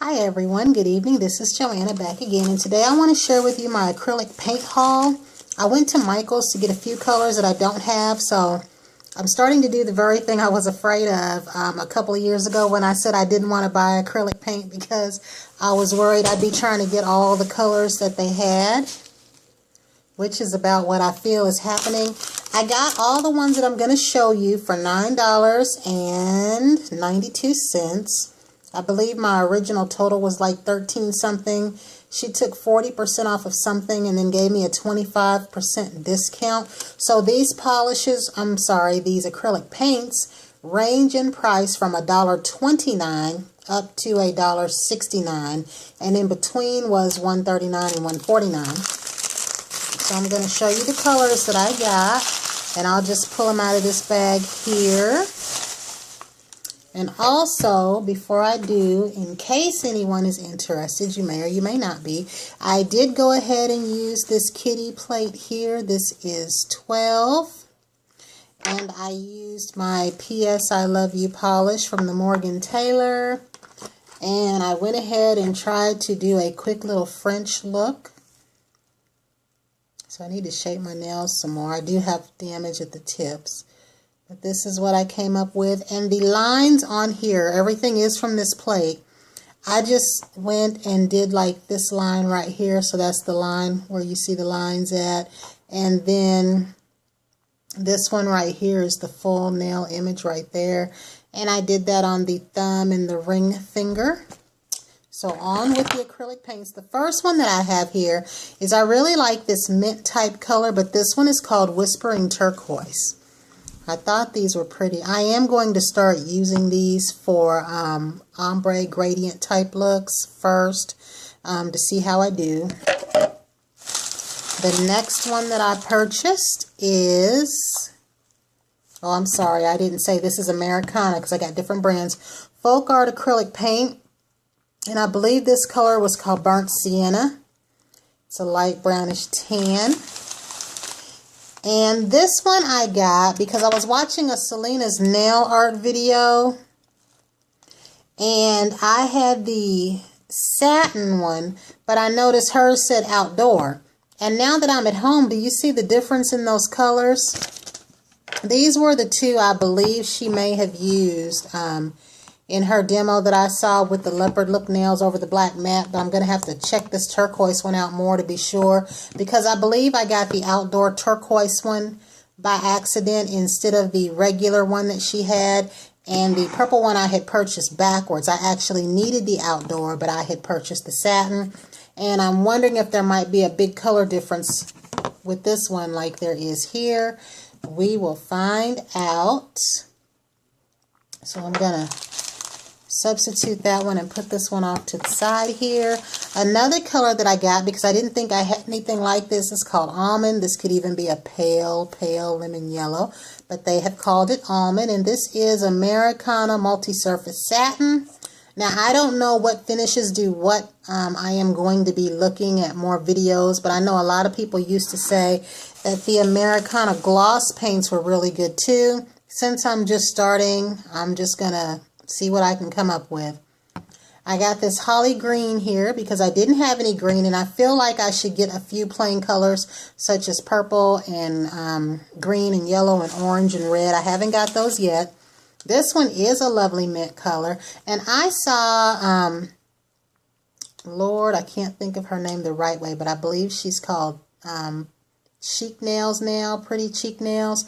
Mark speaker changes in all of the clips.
Speaker 1: Hi everyone, good evening. This is Joanna back again, and today I want to share with you my acrylic paint haul. I went to Michael's to get a few colors that I don't have, so I'm starting to do the very thing I was afraid of a couple of years ago when I said I didn't want to buy acrylic paint because I was worried I'd be trying to get all the colors that they had, which is about what I feel is happening. I got all the ones that I'm going to show you for $9.92. I believe my original total was like 13 something. She took 40% off of something and then gave me a 25% discount. So these polishes, these acrylic paints range in price from $1.29 up to $1.69, and in between was $1.39 and $1.49. So I'm going to show you the colors that I got, and I'll just pull them out of this bag here. And also, before I do, in case anyone is interested, you may or you may not be, I did go ahead and use this kitty plate here. This is 12. And I used my P.S. I Love You polish from the Morgan Taylor. And I went ahead and tried to do a quick little French look. So I need to shape my nails some more. I do have damage at the tips. But this is what I came up with. And the lines on here, everything is from this plate. I just went and did like this line right here. So that's the line where you see the lines at. And then this one right here is the full nail image right there. And I did that on the thumb and the ring finger. So on with the acrylic paints. The first one that I have here is I really like this mint type color, but this one is called Whispering Turquoise. I thought these were pretty. I am going to start using these for ombre gradient type looks first to see how I do. The next one that I purchased is, oh, I'm sorry, I didn't say this is Americana because I got different brands. Folk Art acrylic paint, and I believe this color was called Burnt Sienna. It's a light brownish tan. And this one I got because I was watching a Selena's nail art video, and I had the satin one, but I noticed hers said outdoor. And now that I'm at home, do you see the difference in those colors? These were the two I believe she may have used in her demo that I saw with the leopard look nails over the black matte, but I'm going to have to check this turquoise one out more to be sure, because I believe I got the outdoor turquoise one by accident instead of the regular one that she had, and the purple one I had purchased backwards. I actually needed the outdoor, but I had purchased the satin, and I'm wondering if there might be a big color difference with this one like there is here. We will find out. So I'm going to substitute that one and put this one off to the side here. Another color that I got because I didn't think I had anything like this is called Almond. This could even be a pale lemon yellow, but they have called it Almond, and this is Americana Multi-Surface Satin. Now, I don't know what finishes do what. I am going to be looking at more videos, but I know a lot of people used to say that the Americana gloss paints were really good too. Since I'm just starting, I'm just going to see what I can come up with. I got this holly green here because I didn't have any green, and I feel like I should get a few plain colors such as purple and green and yellow and orange and red. I haven't got those yet. This one is a lovely mint color, and I saw Lord, I can't think of her name the right way, but I believe she's called Cheek Nails now, Pretty Cheek Nails.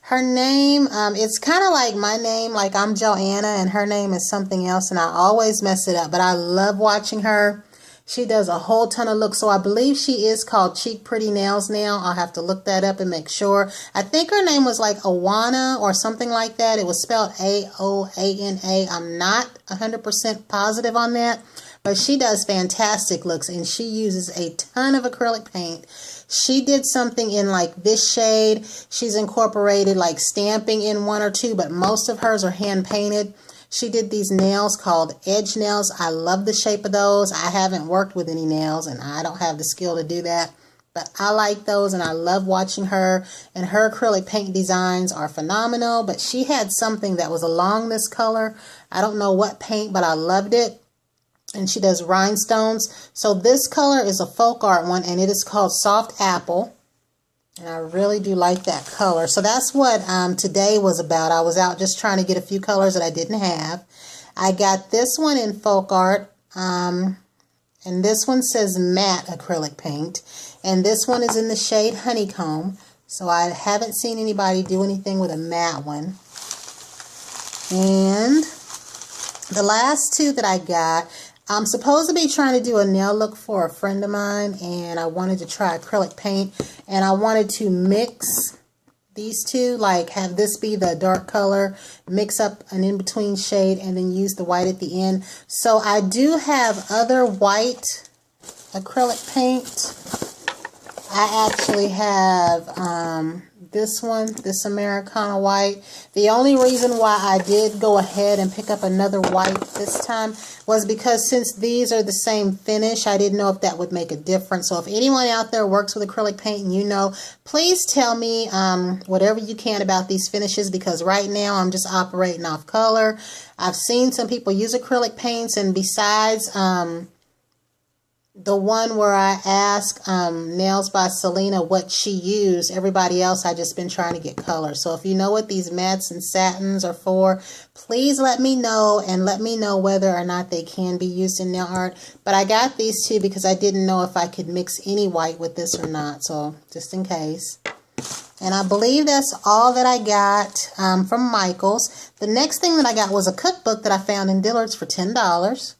Speaker 1: Her name, it's kind of like my name, like I'm Joanna, and her name is something else, and I always mess it up, but I love watching her. She does a whole ton of looks, so I believe she is called Cheek Pretty Nails now. I'll have to look that up and make sure. I think her name was like Awana or something like that. It was spelled A-O-A-N-A. I'm not 100% positive on that, but she does fantastic looks, and she uses a ton of acrylic paint. She did something in like this shade. She's incorporated like stamping in one or two, but most of hers are hand painted. She did these nails called edge nails. I love the shape of those. I haven't worked with any nails, and I don't have the skill to do that, but I like those, and I love watching her, and her acrylic paint designs are phenomenal. But she had something that was along this color. I don't know what paint, but I loved it. and she does rhinestones. So this color is a folk art one, and it is called Soft Apple. And I really do like that color. So that's what today was about. I was out just trying to get a few colors that I didn't have. I got this one in folk art. And this one says matte acrylic paint. And this one is in the shade Honeycomb. So I haven't seen anybody do anything with a matte one. And the last two that I got, I'm supposed to be trying to do a nail look for a friend of mine, and I wanted to try acrylic paint, and I wanted to mix these two, like have this be the dark color, mix up an in-between shade, and then use the white at the end. So I do have other white acrylic paint. I actually have this one, this Americana white. The only reason why I did go ahead and pick up another white this time was because since these are the same finish, I didn't know if that would make a difference. So if anyone out there works with acrylic paint and you know, please tell me whatever you can about these finishes, because right now I'm just operating off color. I've seen some people use acrylic paints, and besides the one where I asked Nails by Selena what she used, everybody else I just been trying to get color. So if you know what these mattes and satins are for, please let me know, and let me know whether or not they can be used in nail art. But I got these two because I didn't know if I could mix any white with this or not, so just in case. And I believe that's all that I got from Michael's. The next thing that I got was a cookbook that I found in Dillard's for $10.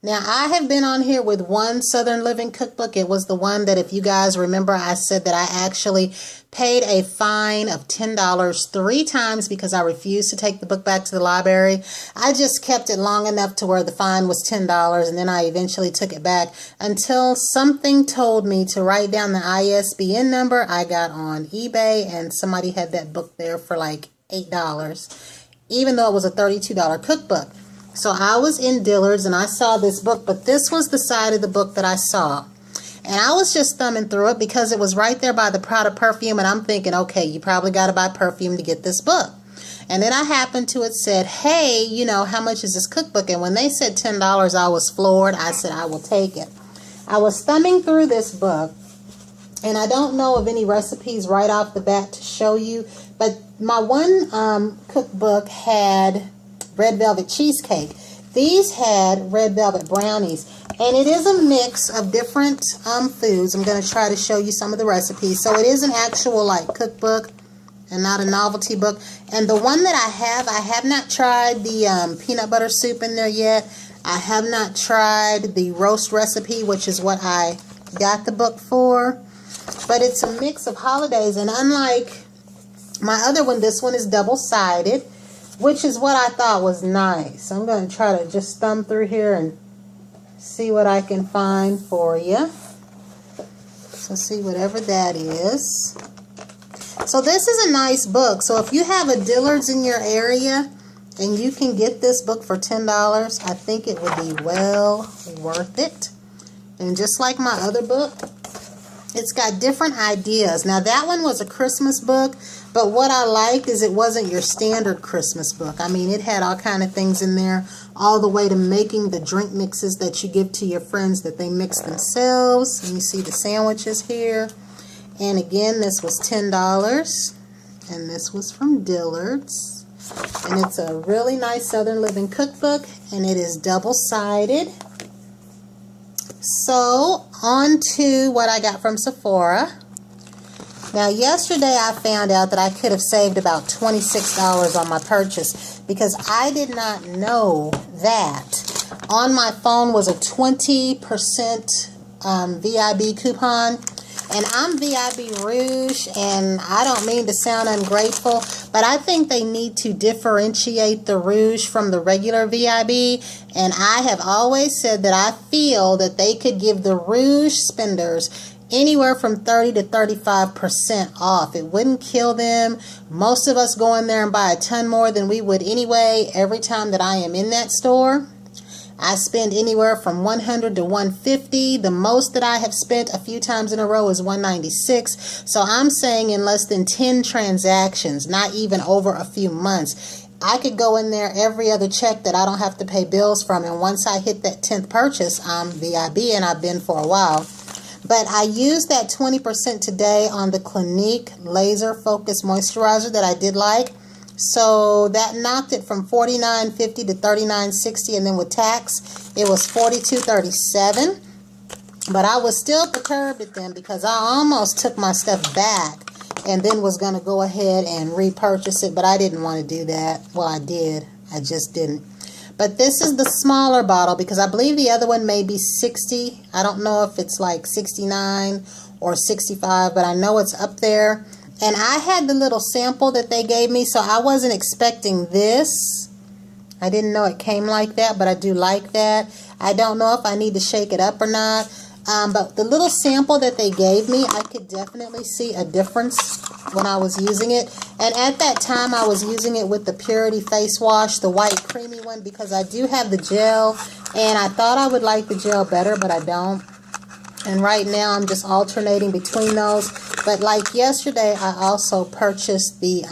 Speaker 1: Now, I have been on here with one Southern Living cookbook. It was the one that, if you guys remember, I said that I actually paid a fine of $10 3 times because I refused to take the book back to the library. I just kept it long enough to where the fine was $10, and then I eventually took it back until something told me to write down the ISBN number. I got on eBay, and somebody had that book there for like $8, even though it was a $32 cookbook. So I was in Dillard's and I saw this book, but this was the side of the book that I saw. And I was just thumbing through it because it was right there by the Prada perfume, and I'm thinking, okay, you probably got to buy perfume to get this book. And then I happened to it said, hey, you know, how much is this cookbook? And when they said $10, I was floored. I said, I will take it. I was thumbing through this book, and I don't know of any recipes right off the bat to show you, but my one cookbook had red velvet cheesecake. These had red velvet brownies, and it is a mix of different foods. I'm going to try to show you some of the recipes. So it is an actual like cookbook and not a novelty book. And the one that I have not tried the peanut butter soup in there yet. I have not tried the roast recipe, which is what I got the book for. But it's a mix of holidays, and unlike my other one, this one is double-sided, which is what I thought was nice. I'm going to try to just thumb through here and see what I can find for you. So see whatever that is. So this is a nice book. So if you have a Dillard's in your area and you can get this book for $10, I think it would be well worth it. And just like my other book, it's got different ideas. Now that one was a Christmas book, but what I liked is it wasn't your standard Christmas book. I mean, it had all kind of things in there, all the way to making the drink mixes that you give to your friends that they mix themselves. And you see the sandwiches here. And again, this was $10, and this was from Dillard's. And it's a really nice Southern Living cookbook, and it is double-sided. So, on to what I got from Sephora. Now, yesterday I found out that I could have saved about $26 on my purchase because I did not know that on my phone was a 20% VIB coupon. And I'm VIB Rouge, and I don't mean to sound ungrateful, but I think they need to differentiate the Rouge from the regular VIB. And I have always said that I feel that they could give the Rouge spenders anywhere from 30 to 35% off. It wouldn't kill them. Most of us go in there and buy a ton more than we would anyway every time that I am in that store. I spend anywhere from $100 to $150. The most that I have spent a few times in a row is $196. So I'm saying in less than 10 transactions, not even over a few months, I could go in there every other check that I don't have to pay bills from. And once I hit that 10th purchase, I'm VIB, and I've been for a while. But I used that 20% today on the Clinique Laser Focus Moisturizer that I did like. So that knocked it from $49.50 to $39.60, and then with tax, it was $42.37. But I was still perturbed at them because I almost took my stuff back and then was going to go ahead and repurchase it, but I didn't want to do that. Well, I did. I just didn't. But this is the smaller bottle because I believe the other one may be 60. I don't know if it's like 69 or 65, but I know it's up there. And I had the little sample that they gave me, so I wasn't expecting this. I didn't know it came like that, but I do like that. I don't know if I need to shake it up or not. But the little sample that they gave me, I could definitely see a difference when I was using it. And at that time, I was using it with the Purity Face Wash, the white creamy one, because I do have the gel. And I thought I would like the gel better, but I don't. And right now, I'm just alternating between those. But like yesterday, I also purchased the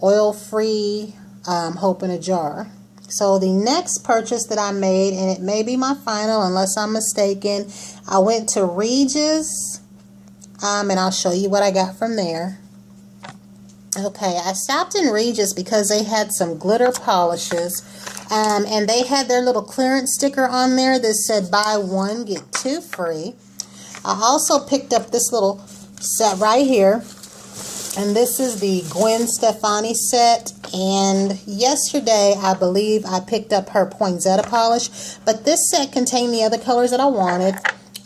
Speaker 1: oil-free Hope in a Jar. So the next purchase that I made, and it may be my final unless I'm mistaken, I went to Regis, and I'll show you what I got from there. Okay, I stopped in Regis because they had some glitter polishes, and they had their little clearance sticker on there that said buy one, get two free. I also picked up this little set right here. And this is the Gwen Stefani set. And yesterday, I believe I picked up her poinsettia polish. But this set contained the other colors that I wanted.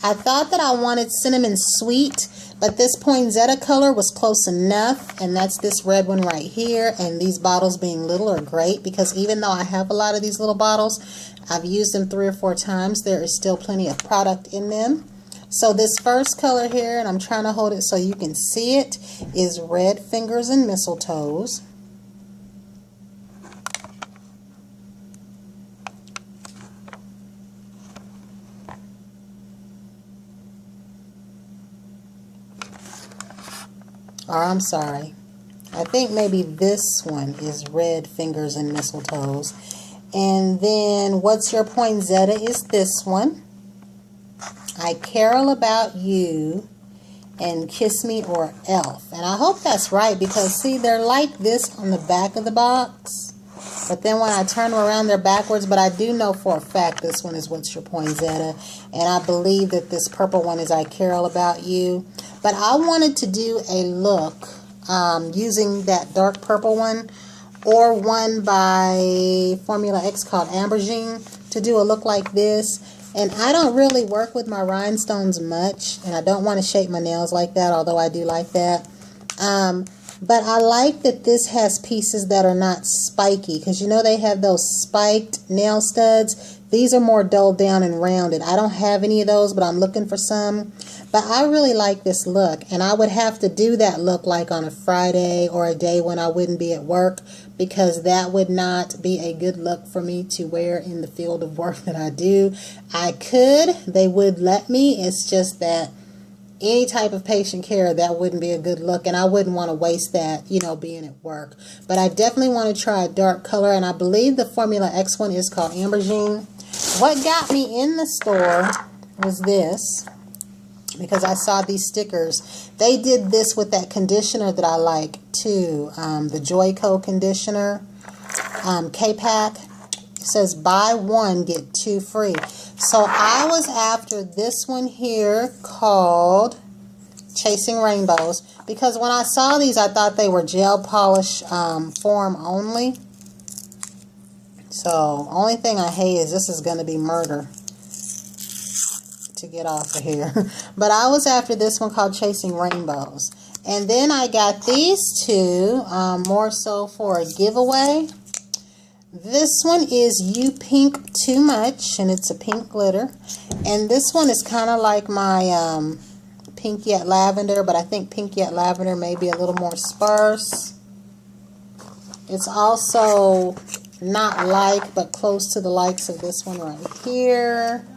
Speaker 1: I thought that I wanted cinnamon sweet, but this poinsettia color was close enough. And that's this red one right here. And these bottles being little are great because even though I have a lot of these little bottles, I've used them 3 or 4 times. There is still plenty of product in them. So this first color here, and I'm trying to hold it so you can see it, is Red Fingers and Mistletoes. Or I'm sorry. I think maybe this one is Red Fingers and Mistletoes. And then What's Your Poinsettia is this one. I Carol About You, and Kiss Me or Elf. And I hope that's right because, see, they're like this on the back of the box. But then when I turn them around, they're backwards. But I do know for a fact this one is What's Your Poinsettia. And I believe that this purple one is I Carol About You. But I wanted to do a look using that dark purple one or one by Formula X called Ambergine to do a look like this. And I don't really work with my rhinestones much, and I don't want to shape my nails like that, although I do like that. But I like that this has pieces that are not spiky, because you know they have those spiked nail studs. These are more dulled down and rounded. I don't have any of those, but I'm looking for some. But I really like this look, and I would have to do that look like on a Friday or a day when I wouldn't be at work, because that would not be a good look for me to wear in the field of work that I do. I could, they would let me, it's just that any type of patient care, that wouldn't be a good look, and I wouldn't want to waste that, you know, being at work. But I definitely want to try a dark color, and I believe the Formula X one is called Ambergine. What got me in the store was this, because I saw these stickers. They did this with that conditioner that I like too, the Joico conditioner, K-Pack. It says buy one, get two free. So I was after this one here called Chasing Rainbows, because when I saw these, I thought they were gel polish form only. So only thing I hate is this is going to be murder to get off of here. But I was after this one called Chasing Rainbows. And then I got these two more so for a giveaway. This one is You Pink Too Much, and it's a pink glitter. And this one is kind of like my Pink Yet Lavender, but I think Pink Yet Lavender may be a little more sparse. It's also not like, but close to the likes of this one right here.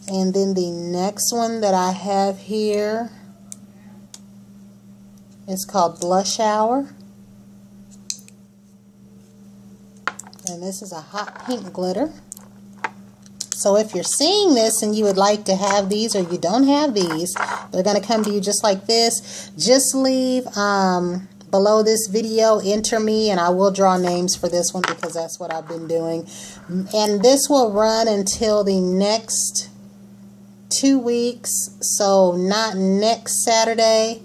Speaker 1: And then the next one that I have here is called Blush Hour. And this is a hot pink glitter. So if you're seeing this and you would like to have these, or you don't have these, they're going to come to you just like this. Just leave below this video, enter me, and I will draw names for this one because that's what I've been doing. And this will run until the next 2 weeks. So not next Saturday,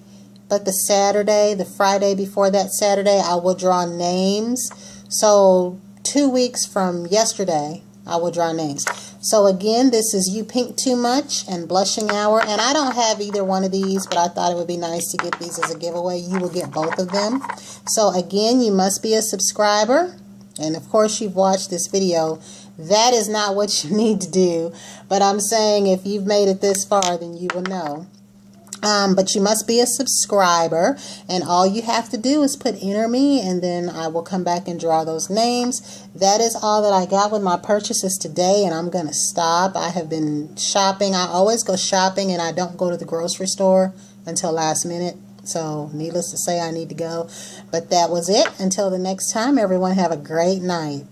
Speaker 1: but the Friday before that Saturday, I will draw names. So 2 weeks from yesterday, I will draw names. So again, this is You Pink Too Much and Blushing Hour. And I don't have either one of these, but I thought it would be nice to get these as a giveaway. You will get both of them. So again, you must be a subscriber. And of course, you've watched this video. That is not what you need to do. But I'm saying if you've made it this far, then you will know. But you must be a subscriber, and all you have to do is put enter me, and then I will come back and draw those names. That is all that I got with my purchases today, and I'm going to stop. I have been shopping. I always go shopping, and I don't go to the grocery store until last minute. So needless to say, I need to go. But that was it. Until the next time, everyone have a great night.